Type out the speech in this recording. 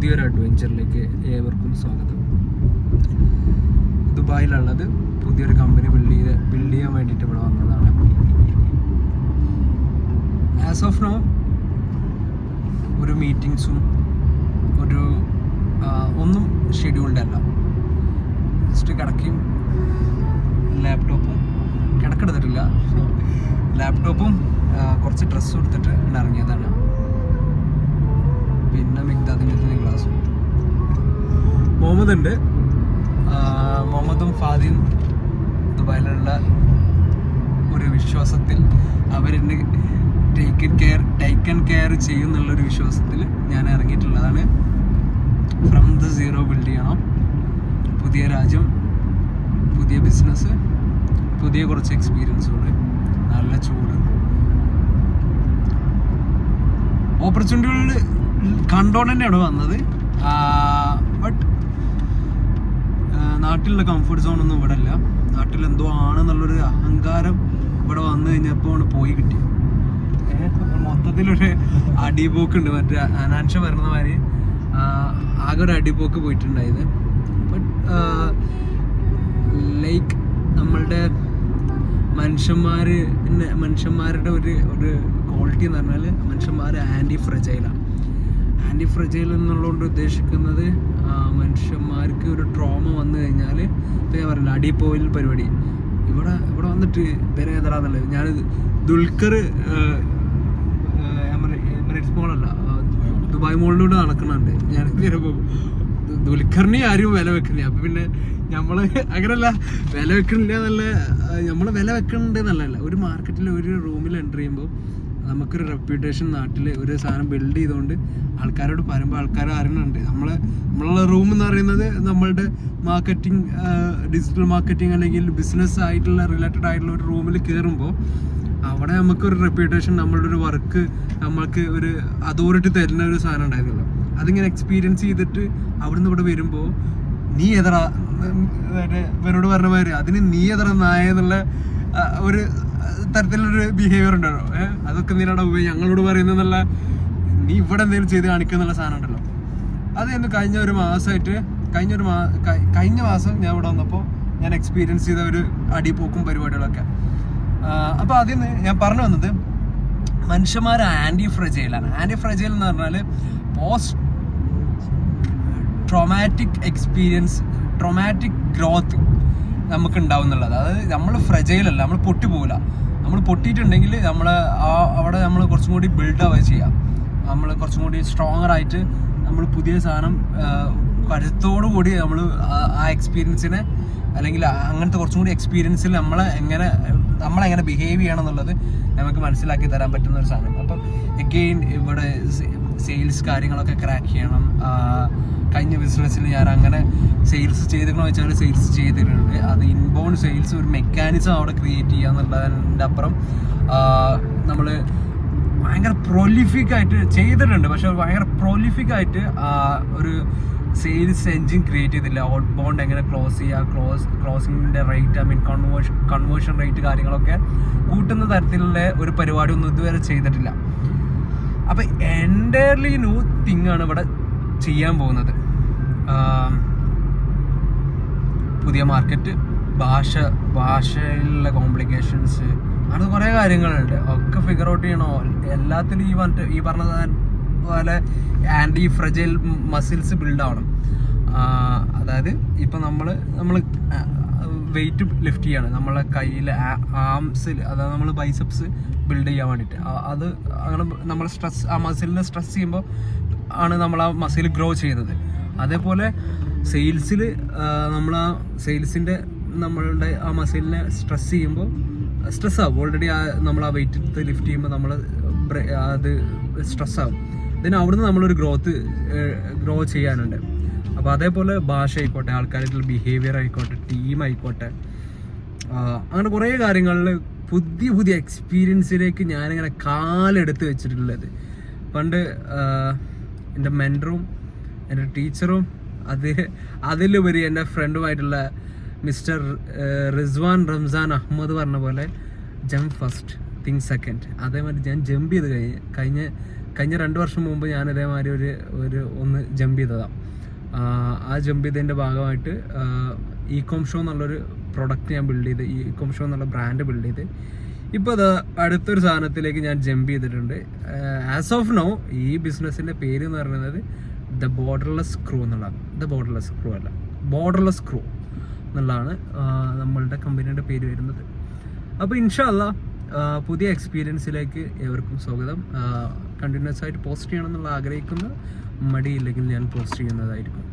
പുതിയൊരു അഡ്വഞ്ചറിലേക്ക് ഏവർക്കും സ്വാഗതം. ദുബായിലുള്ളത് പുതിയൊരു കമ്പനി ബിൽഡ് ചെയ്യാൻ വേണ്ടിയിട്ട് ഇവിടെ വന്നതാണ്. ആസ് ഓഫ് നോ ഒരു മീറ്റിങ്സും ഒന്നും ഷെഡ്യൂൾഡ് അല്ല. ജസ്റ്റ് കിടക്കുകയും കിടക്കെടുത്തിട്ടില്ല, ലാപ്ടോപ്പും കുറച്ച് ഡ്രസ്സും എടുത്തിട്ട് ഇറങ്ങിയതാണ്. പിന്നെ മിഗ്ദാദിൻ്റെ ക്ലാസ്സും. മുഹമ്മദ് ഉണ്ട്. മുഹമ്മദും ഫാദിയും ദുബായിലുള്ള ഒരു വിശ്വാസത്തിൽ അവരെന്നെ ടേക്കൻ കെയർ ചെയ്യുന്നുള്ളൊരു വിശ്വാസത്തിൽ ഞാൻ ഇറങ്ങിയിട്ടുള്ളതാണ്. ഫ്രം ദ സീറോ ബിൽഡ് ചെയ്യണം. പുതിയ രാജ്യം, പുതിയ ബിസിനസ്, പുതിയ കുറച്ച് എക്സ്പീരിയൻസുകൾ, നല്ല ചൂട്, ഓപ്പർച്യൂണിറ്റികൾ കണ്ടോണ്ട് തന്നെയാണ് വന്നത്. ബട്ട് നാട്ടിലുള്ള കംഫർട്ട് സോണൊന്നും ഇവിടെ ഇല്ല. നാട്ടിൽ എന്തോ ആണെന്നുള്ളൊരു അഹങ്കാരം ഇവിടെ വന്നു കഴിഞ്ഞപ്പോൾ പോയി കിട്ടി. മൊത്തത്തിലൊരു അടിപോക്കുണ്ട്. മറ്റേ അനാൻഷ വരുന്ന മാതിരി ആകെ ഒരു അടിപോക്ക് പോയിട്ടുണ്ടായത്. ബട്ട് ലൈക്ക് നമ്മളുടെ മനുഷ്യന്മാരുടെ ഒരു ക്വാളിറ്റി എന്ന് പറഞ്ഞാൽ മനുഷ്യന്മാർ ആൻറ്റി ഫ്രജൈലാണ്. ആൻറ്റി ഫ്രജൈൽ എന്നുള്ളതുകൊണ്ട് ഉദ്ദേശിക്കുന്നത് മനുഷ്യന്മാർക്ക് ഒരു ട്രോമ വന്നു കഴിഞ്ഞാൽ ഇപ്പം ഞാൻ പറഞ്ഞില്ല, അടിപോയിൽ പരിപാടി ഇവിടെ വന്നിട്ട് പേരേതറാന്നുള്ളത്. ഞാൻ ദുൽഖർ എമിറേറ്റ്സ് മോളല്ല, ദുബായ് മോളിലൂടെ നടക്കണുണ്ട്. ഞാൻ ദുൽഖറിനെ ആരും വില വെക്കുന്നില്ല. അപ്പം പിന്നെ നമ്മൾ അങ്ങനെയല്ല, വില വെക്കണില്ല എന്നല്ല, നമ്മൾ വില വെക്കണുണ്ട് എന്നല്ല. ഒരു മാർക്കറ്റിൽ ഒരു റൂമിൽ എൻ്റർ ചെയ്യുമ്പോൾ നമുക്കൊരു റെപ്യൂട്ടേഷൻ നാട്ടിൽ ഒരു സാധനം ബിൽഡ് ചെയ്തുകൊണ്ട് ആൾക്കാരോട് പറയുമ്പോൾ ആൾക്കാർ അറിയുന്നുണ്ട്. നമ്മളുള്ള റൂം എന്ന് പറയുന്നത് നമ്മളുടെ മാർക്കറ്റിംഗ്, ഡിജിറ്റൽ മാർക്കറ്റിംഗ് അല്ലെങ്കിൽ ബിസിനസ് ആയിട്ടുള്ള റിലേറ്റഡ് ആയിട്ടുള്ള ഒരു റൂമിൽ കയറുമ്പോൾ അവിടെ നമുക്കൊരു റെപ്യൂട്ടേഷൻ, നമ്മളുടെ ഒരു വർക്ക് നമ്മൾക്ക് ഒരു അതോറിറ്റി തരുന്ന ഒരു സാധനം ഉണ്ടായിരുന്നല്ലോ. അതിങ്ങനെ എക്സ്പീരിയൻസ് ചെയ്തിട്ട് അവിടുന്ന് ഇവിടെ വരുമ്പോൾ നീ എതറ ഇവരോട് പറഞ്ഞ മാതിരി അതിന് നീ എതറ നായ എന്നുള്ള ഒരു തരത്തിലൊരു ബിഹേവിയർ ഉണ്ടല്ലോ. അതൊക്കെ നീനാടാ ഞങ്ങളോട് പറയുന്നതെന്നുള്ള, നീ ഇവിടെ എന്തെങ്കിലും ചെയ്ത് കാണിക്കുന്നുള്ള സാധനം ഉണ്ടല്ലോ. അത് എന്ന് കഴിഞ്ഞ മാസം ഞാൻ ഇവിടെ വന്നപ്പോൾ ഞാൻ എക്സ്പീരിയൻസ് ചെയ്ത ഒരു അടിപോക്കും പരിപാടികളൊക്കെ. അപ്പോൾ അതിന് ഞാൻ പറഞ്ഞു വന്നത് മനുഷ്യന്മാർ ആൻറ്റി ഫ്രജൈലാണ്. ആൻറ്റി ഫ്രജൈൽ എന്ന് പറഞ്ഞാൽ post traumatic experience, traumatic growth നമുക്ക് ഉണ്ടാവും എന്നുള്ളത്. അതായത് നമ്മൾ ഫ്രജൈലല്ല, നമ്മൾ പൊട്ടിപ്പോകില്ല. നമ്മൾ പൊട്ടിയിട്ടുണ്ടെങ്കിൽ അവിടെ നമ്മൾ കുറച്ചും കൂടി ബിൽഡ് ആവുക ചെയ്യാം. നമ്മൾ കുറച്ചും കൂടി സ്ട്രോങ്ങർ ആയിട്ട് നമ്മൾ പുതിയ സാധനം കരുത്തോടു കൂടി നമ്മൾ ആ എക്സ്പീരിയൻസിനെ, അല്ലെങ്കിൽ അങ്ങനത്തെ കുറച്ചും കൂടി എക്സ്പീരിയൻസിൽ നമ്മളെങ്ങനെ ബിഹേവ് ചെയ്യണം എന്നുള്ളത് നമുക്ക് മനസ്സിലാക്കി തരാൻ പറ്റുന്ന ഒരു സാധനം. അപ്പം എഗെയിൻ ഇവിടെ സെയിൽസ് കാര്യങ്ങളൊക്കെ ക്രാക്ക് ചെയ്യണം. കഴിഞ്ഞ ബിസിനസ്സിൽ ഞാൻ അങ്ങനെ സെയിൽസ് ചെയ്തിരിക്കണമെന്ന് വെച്ചാൽ സെയിൽസ് ചെയ്തിട്ടുണ്ട്. അത് ഇൻബൗണ്ട് സെയിൽസ് ഒരു മെക്കാനിസം അവിടെ ക്രിയേറ്റ് ചെയ്യുക എന്നുള്ളതിൻ്റെ അപ്പുറം നമ്മൾ ഭയങ്കര പ്രൊലിഫിക് ആയിട്ട് ചെയ്തിട്ടുണ്ട്. പക്ഷെ ഭയങ്കര പ്രൊലിഫിക് ആയിട്ട് ഒരു സെയിൽസ് എൻജിൻ ക്രിയേറ്റ് ചെയ്തില്ല. ഔട്ട് ബൗണ്ട് എങ്ങനെ ക്ലോസ് ചെയ്യുക, ക്ലോസിങ്ങിൻ്റെ റേറ്റ്, കൺവേർഷൻ റേറ്റ് കാര്യങ്ങളൊക്കെ കൂട്ടുന്ന തരത്തിലുള്ള ഒരു പരിപാടി ഒന്നും ഇതുവരെ ചെയ്തിട്ടില്ല. അപ്പം എൻ്റയർലി ന്യൂ തിങ് ആണ് ഇവിടെ ചെയ്യാൻ പോകുന്നത്. പുതിയ മാർക്കറ്റ്, ഭാഷയിലുള്ള കോംപ്ലിക്കേഷൻസ്, അങ്ങനെ കുറേ കാര്യങ്ങളുണ്ട്. ഒക്കെ ഫിഗർ ഔട്ട് ചെയ്യണോ. എല്ലാത്തിലും ഈ പറഞ്ഞ പോലെ ആൻറ്റി ഫ്രജൈൽ മസിൽസ് ബിൽഡ് ആവണം. അതായത് ഇപ്പം നമ്മൾ വെയിറ്റ് ലിഫ്റ്റ് ചെയ്യാണ് നമ്മളെ കയ്യിൽ, ആംസിൽ, അതായത് നമ്മൾ ബൈസെപ്സ് ബിൽഡ് ചെയ്യാൻ വേണ്ടിയിട്ട്. അത് അങ്ങനെ നമ്മൾ ആ മസിലിനെ സ്ട്രെസ് ചെയ്യുമ്പോൾ ആണ് നമ്മൾ ആ മസിൽ ഗ്രോ ചെയ്യുന്നത്. അതേപോലെ സെയിൽസിൽ നമ്മൾ ആ സെയിൽസിൻ്റെ നമ്മളുടെ ആ മസിലിനെ സ്ട്രെസ് ചെയ്യുമ്പോൾ സ്ട്രെസ് ആവും. ഓൾറെഡി നമ്മൾ ആ വെയിറ്റ് എടുത്ത് ലിഫ്റ്റ് ചെയ്യുമ്പോൾ നമ്മൾ അത് സ്ട്രെസ് ആവും. ഇതിന് അവിടുന്ന് നമ്മളൊരു ഗ്രോ ചെയ്യാനുണ്ട്. അപ്പോൾ അതേപോലെ ഭാഷ ആയിക്കോട്ടെ, ആൾക്കാരായിട്ടുള്ള ബിഹേവിയർ ആയിക്കോട്ടെ, ടീം ആയിക്കോട്ടെ, അങ്ങനെ കുറേ കാര്യങ്ങളിൽ പുതിയ എക്സ്പീരിയൻസിലേക്ക് ഞാനിങ്ങനെ കാലെടുത്ത് വെച്ചിട്ടുള്ളത്. പണ്ട് എൻ്റെ മെൻറ്ററും എൻ്റെ ടീച്ചറും അതിലുപരി എൻ്റെ ഫ്രണ്ടുമായിട്ടുള്ള മിസ്റ്റർ റിസ്വാൻ റംസാൻ അഹമ്മദ് പറഞ്ഞ പോലെ ജംപ് ഫസ്റ്റ് തിങ്ക് സെക്കൻഡ്. അതേമാതിരി ഞാൻ ജമ്പ് ചെയ്ത് കഴിഞ്ഞ കഴിഞ്ഞ 2 വർഷം മുമ്പ് ഞാൻ ഇതേമാതിരി ഒന്ന് ജമ്പ് ചെയ്തതാണ്. ആ ജമ്പ് ചെയ്തതിൻ്റെ ഭാഗമായിട്ട് ഇകോം ഷോ എന്നുള്ളൊരു പ്രൊഡക്റ്റ് ഞാൻ ബിൽഡ് ചെയ്ത്, ഇകോം ഷോ എന്നുള്ള ബ്രാൻഡ് ബിൽഡ് ചെയ്ത് ഇപ്പോൾ അത് അടുത്തൊരു സാധനത്തിലേക്ക് ഞാൻ ജമ്പ് ചെയ്തിട്ടുണ്ട്. ആസ് ഓഫ് നൗ ഈ ബിസിനസ്സിൻ്റെ പേര് എന്ന് പറയുന്നത് ദ ബോർഡർലെസ് ക്രൂ എന്നുള്ളതാണ്. ദ ബോർഡർലെസ് ക്രൂ അല്ല, ബോർഡർലെസ് ക്രൂ എന്നുള്ളതാണ് നമ്മളുടെ കമ്പനിയുടെ പേര് വരുന്നത്. അപ്പോൾ ഇൻഷാ അല്ലാഹ് പുതിയ എക്സ്പീരിയൻസിലേക്ക് ഏവർക്കും സ്വാഗതം. കണ്ടിന്യൂസ് ആയിട്ട് പോസ്റ്റ് ചെയ്യണം എന്നുള്ള ആഗ്രഹിക്കുന്ന മടിയില്ലെങ്കിൽ ഞാൻ പോസ്റ്റ് ചെയ്യുന്നതായിരിക്കും.